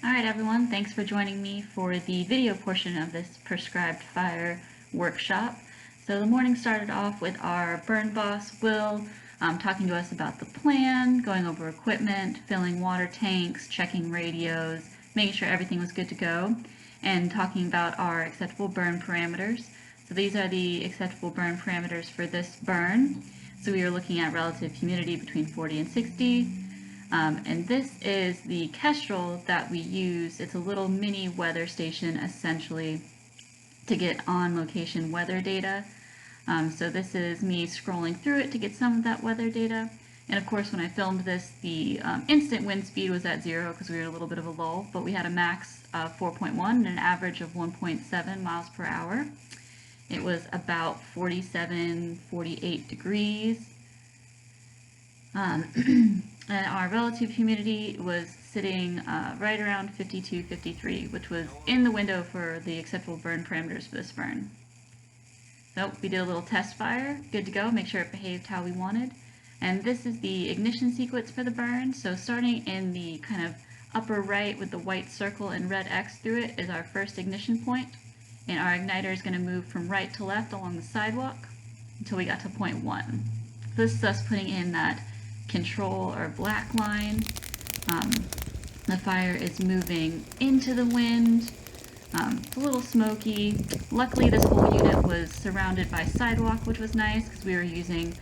Alright everyone, thanks for joining me for the video portion of this prescribed fire workshop. So the morning started off with our burn boss, Will, talking to us about the plan, going over equipment, filling water tanks, checking radios, making sure everything was good to go, and talking about our acceptable burn parameters. So these are the acceptable burn parameters for this burn. So we are looking at relative humidity between 40 and 60. And this is the Kestrel that we use. It's a little mini weather station essentially to get on location weather data. So this is me scrolling through it to get some of that weather data. And of course when I filmed this, the instant wind speed was at 0 because we were in a little bit of a lull, but we had a max of 4.1 and an average of 1.7 miles per hour. It was about 47, 48 degrees. And our relative humidity was sitting right around 52, 53, which was in the window for the acceptable burn parameters for this burn. So we did a little test fire, good to go, make sure it behaved how we wanted. And this is the ignition sequence for the burn. So starting in the kind of upper right with the white circle and red X through it is our first ignition point. And our igniter is going to move from right to left along the sidewalk until we got to point 1. This is us putting in that control or black line. The fire is moving into the wind. It's a little smoky. Luckily this whole unit was surrounded by sidewalk, which was nice because we were using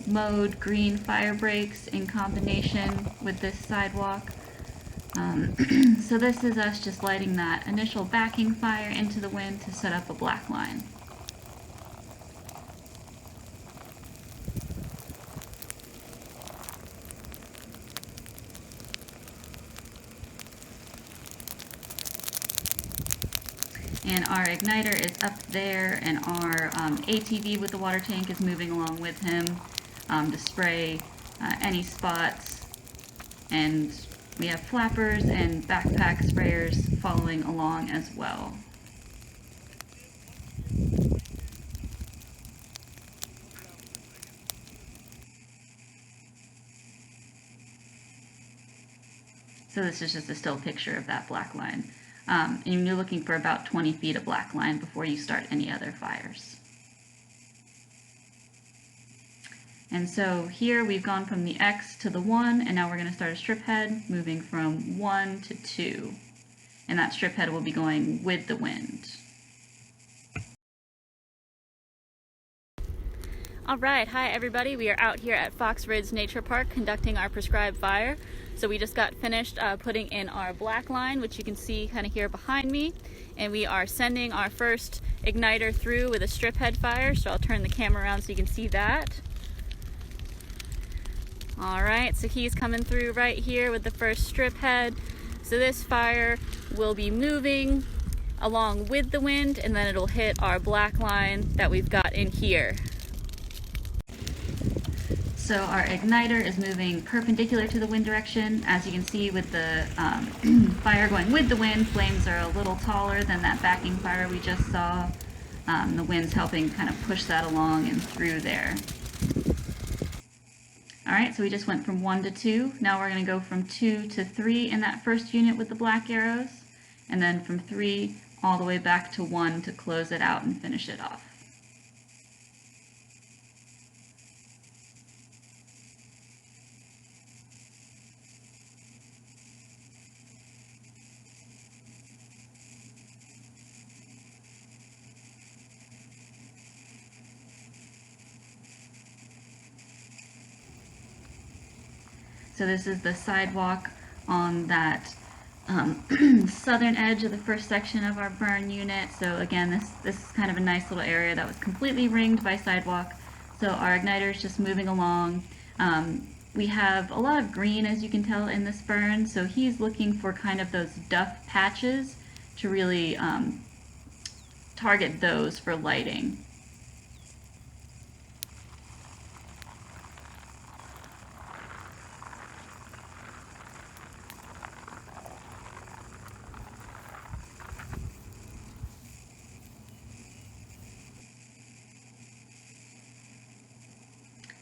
mode green fire breaks in combination with this sidewalk. So this is us just lighting that initial backing fire into the wind to set up a black line. And our igniter is up there, and our ATV with the water tank is moving along with him to spray any spots. And we have flappers and backpack sprayers following along as well. So this is just a still picture of that black line. And you're looking for about 20 feet of black line before you start any other fires. And so here we've gone from the X to the 1, and now we're going to start a strip head, moving from 1 to 2. And that strip head will be going with the wind. Alright, hi everybody. We are out here at Fox Ridge Nature Park conducting our prescribed fire. So we just got finished putting in our black line, which you can see kind of here behind me. And we are sending our first igniter through with a strip head fire. So I'll turn the camera around so you can see that. Alright, so he's coming through right here with the first strip head. So this fire will be moving along with the wind, and then it'll hit our black line that we've got in here. So our igniter is moving perpendicular to the wind direction. As you can see with the fire going with the wind, flames are a little taller than that backing fire we just saw. The wind's helping kind of push that along and through there. Alright, so we just went from 1 to 2. Now we're going to go from 2 to 3 in that first unit with the black arrows, and then from 3 all the way back to 1 to close it out and finish it off. So this is the sidewalk on that southern edge of the first section of our burn unit. So again, this is kind of a nice little area that was completely ringed by sidewalk. So our igniter is just moving along. We have a lot of green, as you can tell, in this burn. So he's looking for kind of those duff patches to really target those for lighting.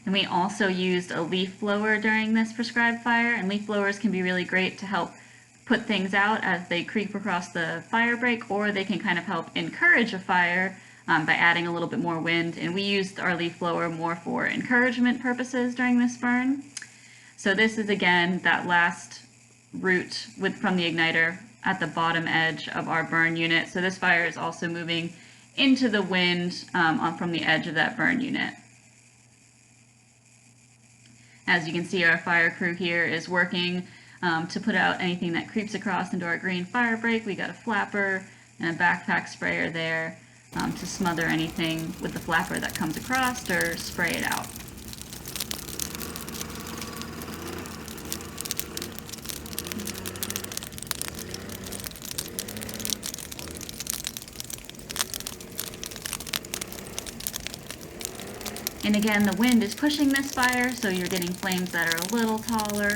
And we also used a leaf blower during this prescribed fire, and leaf blowers can be really great to help put things out as they creep across the fire break, or they can kind of help encourage a fire by adding a little bit more wind. And we used our leaf blower more for encouragement purposes during this burn. So this is again that last route from the igniter at the bottom edge of our burn unit. So this fire is also moving into the wind from the edge of that burn unit. As you can see, our fire crew here is working to put out anything that creeps across into our green fire break. We got a flapper and a backpack sprayer there to smother anything with the flapper that comes across or spray it out. And again, the wind is pushing this fire, so you're getting flames that are a little taller.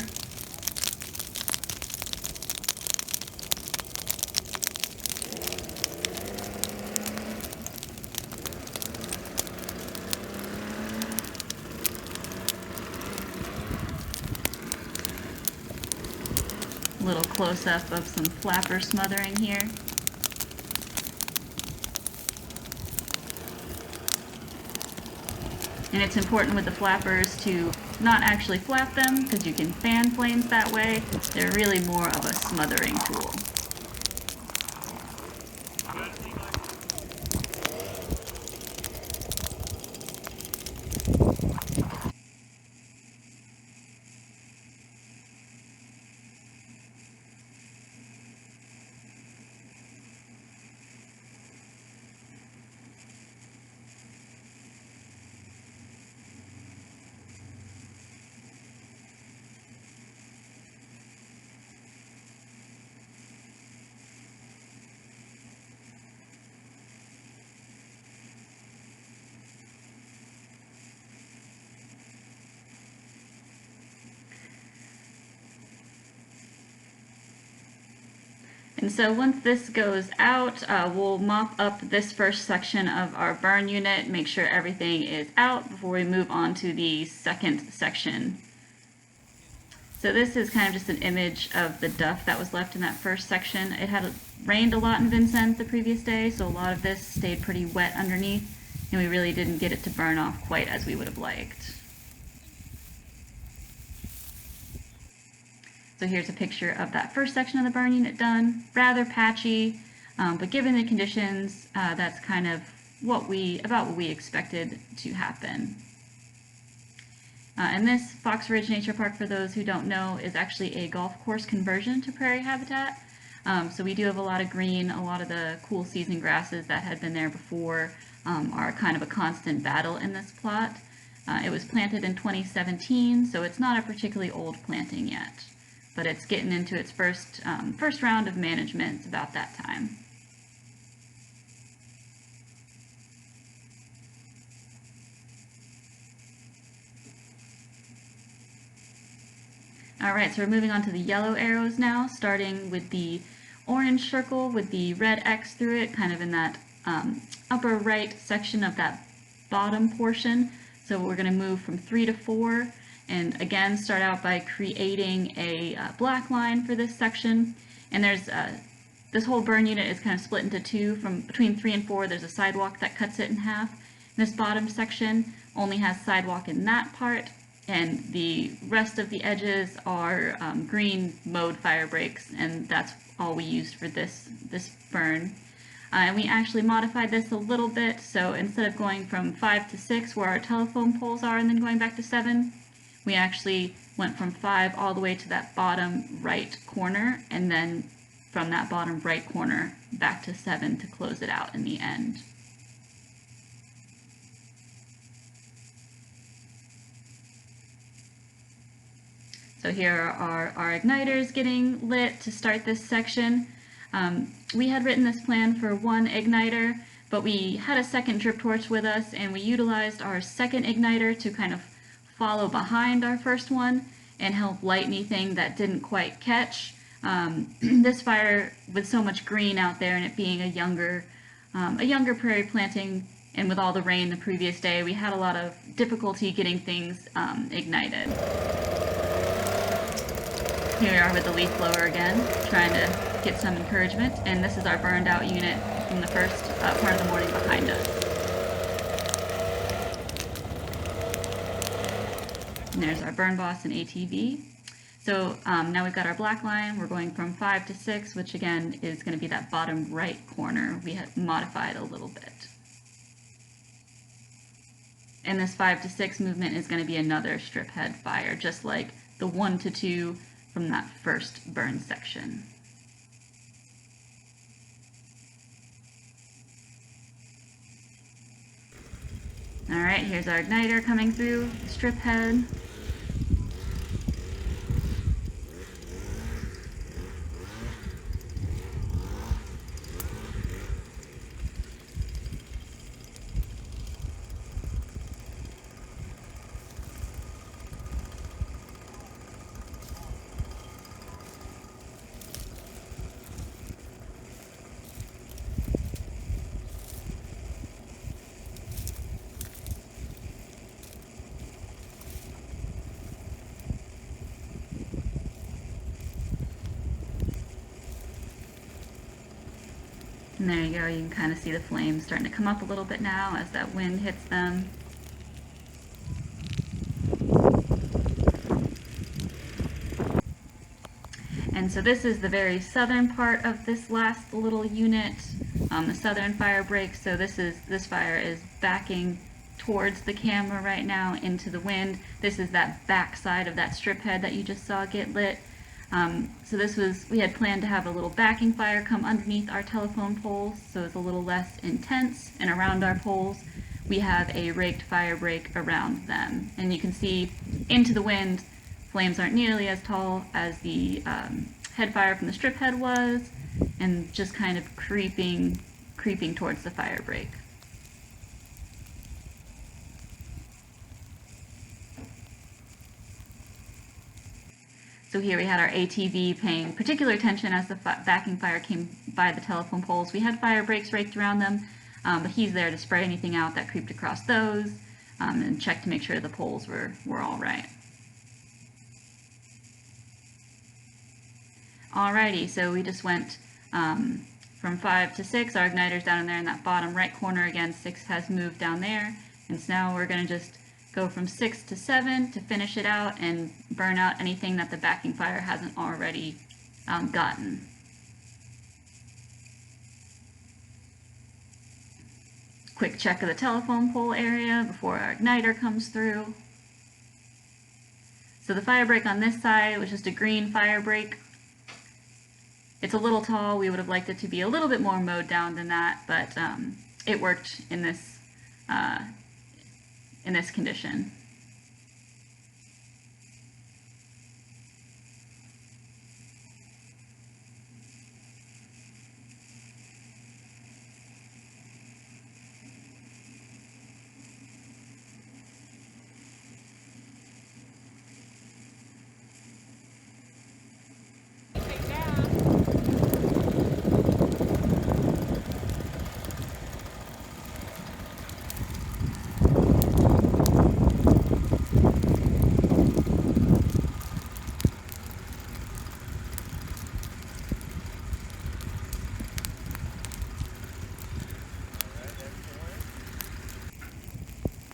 A little close-up of some flapper smothering here. And it's important with the flappers to not actually flap them, because you can fan flames that way. They're really more of a smothering tool. And so once this goes out, we'll mop up this first section of our burn unit, make sure everything is out before we move on to the second section. So this is kind of just an image of the duff that was left in that first section. It had rained a lot in Vincennes the previous day, so a lot of this stayed pretty wet underneath, and we really didn't get it to burn off quite as we would have liked. So here's a picture of that first section of the burn unit done. Rather patchy, but given the conditions, that's kind of what we expected to happen. And this Fox Ridge Nature Park, for those who don't know, is actually a golf course conversion to prairie habitat. So we do have a lot of green. A lot of the cool season grasses that had been there before are kind of a constant battle in this plot. It was planted in 2017, so it's not a particularly old planting yet, but it's getting into its first round of management about that time. Alright, so we're moving on to the yellow arrows now, starting with the orange circle with the red X through it, kind of in that upper right section of that bottom portion. So we're going to move from 3 to 4, and again start out by creating a black line for this section. And there's this whole burn unit is kind of split into two. From between 3 and 4, there's a sidewalk that cuts it in half. And this bottom section only has sidewalk in that part, and the rest of the edges are green mowed fire breaks, and that's all we used for this burn. And we actually modified this a little bit, so instead of going from 5 to 6 where our telephone poles are and then going back to 7, we actually went from 5 all the way to that bottom right corner, and then from that bottom right corner back to 7 to close it out in the end. So here are our igniters getting lit to start this section. We had written this plan for one igniter, but we had a second drip torch with us, and we utilized our second igniter to kind of follow behind our first one and help light anything that didn't quite catch. This fire, with so much green out there and it being a younger prairie planting, and with all the rain the previous day, we had a lot of difficulty getting things ignited. Here we are with the leaf blower again, trying to get some encouragement, and this is our burned out unit from the first part of the morning behind us. And there's our burn boss and ATV. So now we've got our black line. We're going from 5 to 6, which again is going to be that bottom right corner. We have modified a little bit. And this 5 to 6 movement is going to be another strip head fire, just like the 1 to 2 from that first burn section. Alright, here's our igniter coming through, the strip head. And there you go, you can kind of see the flames starting to come up a little bit now as that wind hits them. And so this is the very southern part of this last little unit, the southern fire break. So this fire is backing towards the camera right now into the wind. This is that back side of that strip head that you just saw get lit. So we had planned to have a little backing fire come underneath our telephone poles, so it's a little less intense, and around our poles we have a raked fire break around them. And you can see into the wind, flames aren't nearly as tall as the head fire from the strip head was, and just kind of creeping towards the fire break. So here we had our ATV paying particular attention as the backing fire came by the telephone poles. We had fire breaks raked around them, but he's there to spray anything out that creeped across those and check to make sure the poles were all right. Alrighty, so we just went from 5 to 6. Our igniter's down in there in that bottom right corner. Again, 6 has moved down there, and so now we're going to just go from 6 to 7 to finish it out and burn out anything that the backing fire hasn't already gotten. Quick check of the telephone pole area before our igniter comes through. So the fire break on this side was just a green fire break. It's a little tall. We would have liked it to be a little bit more mowed down than that, but it worked in this condition.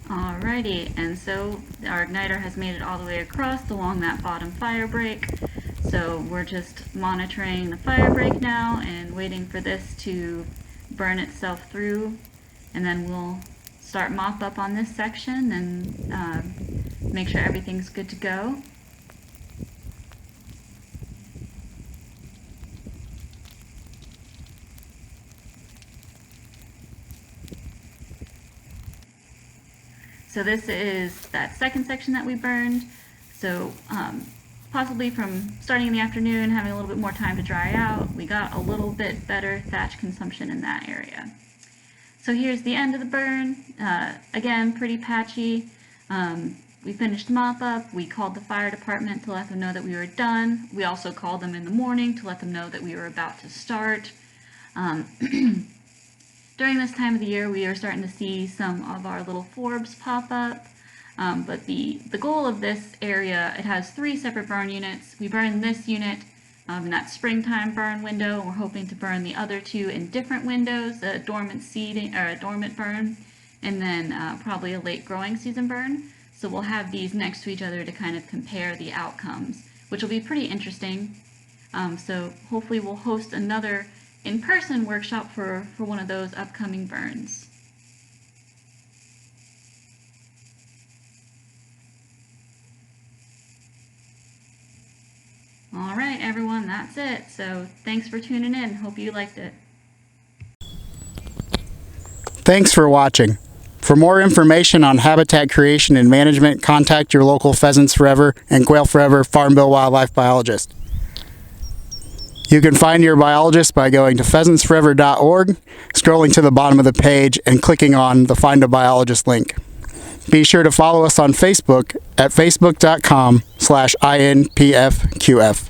Alrighty, and so our igniter has made it all the way across along that bottom fire break. So we're just monitoring the fire break now and waiting for this to burn itself through, and then we'll start mop up on this section and make sure everything's good to go. So this is that second section that we burned. So possibly from starting in the afternoon, having a little bit more time to dry out, we got a little bit better thatch consumption in that area. So here's the end of the burn. Again, pretty patchy. We finished mop up. We called the fire department to let them know that we were done. We also called them in the morning to let them know that we were about to start. During this time of the year, we are starting to see some of our little forbs pop up. But the goal of this area, it has 3 separate burn units. We burn this unit in that springtime burn window. We're hoping to burn the other 2 in different windows, a dormant seed or a dormant burn, and then probably a late growing season burn. So we'll have these next to each other to kind of compare the outcomes, which will be pretty interesting. So hopefully we'll host another in-person workshop for one of those upcoming burns. All right, everyone, that's it. So thanks for tuning in. Hope you liked it. Thanks for watching. For more information on habitat creation and management, contact your local Pheasants Forever and Quail Forever Farm Bill wildlife biologist. You can find your biologist by going to pheasantsforever.org, scrolling to the bottom of the page, and clicking on the Find a Biologist link. Be sure to follow us on Facebook at facebook.com/INPFQF.